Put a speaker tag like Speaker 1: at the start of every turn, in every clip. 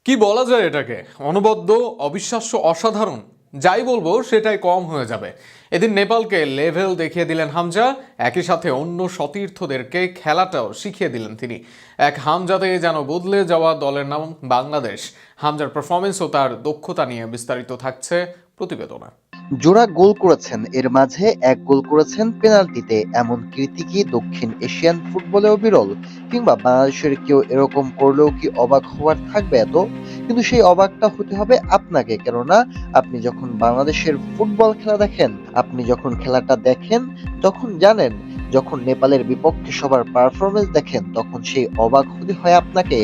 Speaker 1: কি বলা যায় এটাকে? অনবদ্য, অবিশ্বাস্য, অসাধারণ। যাই বলবো সেটাই কম হয়ে যাবে। এদিন নেপালকে লেভেল দেখিয়ে দিলেন হামজা। একই সাথে অন্য সতীর্থদেরকে খেলাটাও শিখিয়ে দিলেন তিনি। এক হামজাতে যেন বদলে যাওয়া দলের নাম বাংলাদেশ। হামজার পারফরমেন্স ও তার দক্ষতা নিয়ে বিস্তারিত থাকছে প্রতিবেদনে।
Speaker 2: জোড়া গোল করেছেন, এর মাঝে এক গোল করেছেন পেনাল্টিতে। এমন কীর্তি কি দক্ষিণ এশিয়ান ফুটবলেও বিরল? কিংবা বাংলাদেশের কেউ এরকম করলেও কি অবাক হওয়ার থাকবে এত? কিন্তু সেই অবাকটা হতে হবে আপনাকে, কেননা আপনি যখন বাংলাদেশের ফুটবল খেলা দেখেন, আপনি যখন খেলাটা দেখেন তখন জানেন, যখন নেপালের বিপক্ষে সবার পারফরমেন্স দেখেন তখন সেই অবাক হতে হয় আপনাকে।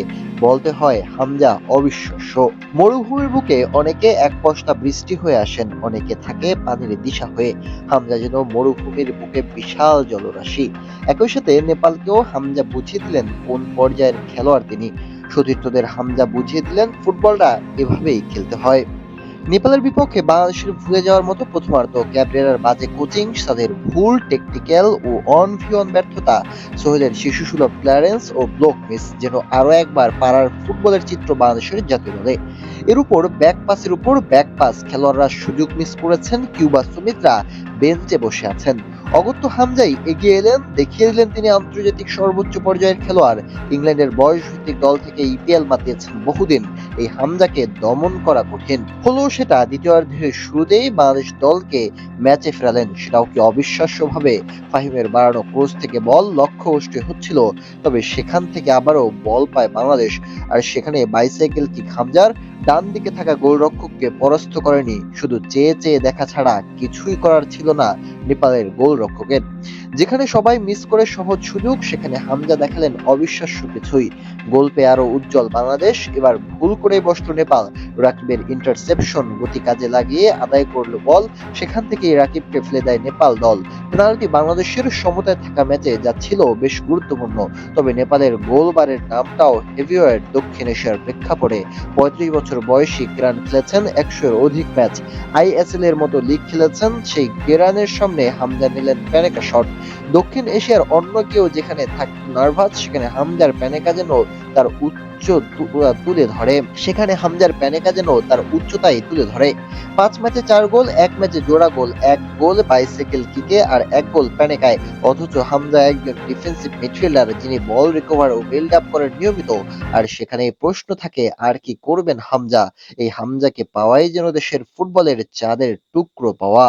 Speaker 2: বলতে হয় হামজা অবিশ্বাস্য। মরুভূমির বুকে অনেকে এক পশলা বৃষ্টি হয়ে আসেন, অনেকে থাকে পানির দিশা হয়ে। হামজা যেন মরুভূমির বুকে বিশাল জলরাশি। একই সাথে নেপালকেও হামজা বুঝিয়ে দিলেন কোন পর্যায়ের খেলোয়াড় তিনি। সতীর্থদের হামজা বুঝিয়ে দিলেন ফুটবলটা এভাবেই খেলতে হয়। নেপালের বিপক্ষে বাংলাদেশের ভুলে যাওয়ার মতো প্রথমার্ধ, ক্যাবরেরার বাজে কোচিং, সাদের ভুল টেকনিক্যাল ও অন ভি অন ব্যর্থতা, সোহেলের শিশুসুলভ ক্লিয়ারেন্স ও ব্লক মিস যেন আরো একবার পাড়ার ফুটবলের চিত্র বাংলাদেশের জাতীয় দলে। এর উপর ব্যাক পাস, খেলোয়াড়রা সুযোগ মিস করেছেন, কিউবা সুমিত্রা বেঞ্চে বসে আছেন। অগত্য হামজাই এগিয়ে এলেন, দেখিয়ে দিলেন তিনি আন্তর্জাতিক সর্বোচ্চ পর্যায়ের খেলোয়াড়। ইংল্যান্ডের বয়সভিত্তিক দল থেকে ইপিএল মাতিয়েছেন বহুদিন। এই হামজাকে দমন করা কঠিন হলেও সেটা দ্বিতীয়ার্ধের শুরুতেই বাংলাদেশ দলকে ম্যাচে ফেরালেন, সেটাও কি অবিশ্বাস্যভাবে। ফাহিমের বাড়ানো ক্রস থেকে বল লক্ষ্যভ্রষ্ট হচ্ছিল, তবে সেখান থেকে আবারও বল পায় বাংলাদেশ। আর সেখানে বাইসাইকেল কিক হামজার ডান দিকে থাকা গোলরক্ষককে পরাস্ত করেনি, শুধু চেয়ে চেয়ে দেখা ছাড়া কিছুই করার ছিল না নেপালের গোলরক্ষকের। যেখানে সবাই মিস করে সহজ সুযোগ, সেখানে হামজা দেখালেন অবিশ্বাস্য কিছুই। গোল পেয়ে আরো উজ্জ্বল বাংলাদেশ। এবার ভুল করে বসল নেপাল। রাকিবের ইন্টারসেপশন গতি কাজে লাগিয়ে আদায় করল বল, সেখান থেকেই রাকিবকে ফেলে দেয় নেপাল দল। পেনাল্টি বাংলাদেশের সমতায় থাকা ম্যাচে যা ছিল বেশ গুরুত্বপূর্ণ। তবে নেপালের গোলবারের নামটাও হেভিওয়েট দক্ষিণ এশিয়ার প্রেক্ষাপটে। ৩৫ বছর বয়সী কেরান খেলেছেন ১০০-এর অধিক ম্যাচ, আইএসএল এর মতো লিগ খেলেছেন। সেই কেরানের সামনে হামজা নিলেন প্যানেকা শট। দক্ষিণ এশিয়ার অন্য কেউ যেখানে থাকতো নার্ভাস, সেখানে হামজার প্যানেকা যেন তার উচ্চতাই তুলে ধরে। ৫ ম্যাচে ৪ গোল, ১ ম্যাচে জোড়া গোল, ১ গোল বাইসাইকেল কিকে আর ১ গোল প্যানেকায়। অথচ হামজা একজন ডিফেন্সিভ মিডফিল্ডার যিনি বল রিকভার ও বিল্ড আপ করেন নিয়মিত। আর সেখানে প্রশ্ন থাকে, আর কি করবেন হামজা? এই হামজাকে পাওয়াই যেন দেশের ফুটবলের চাঁদের টুকরো পাওয়া।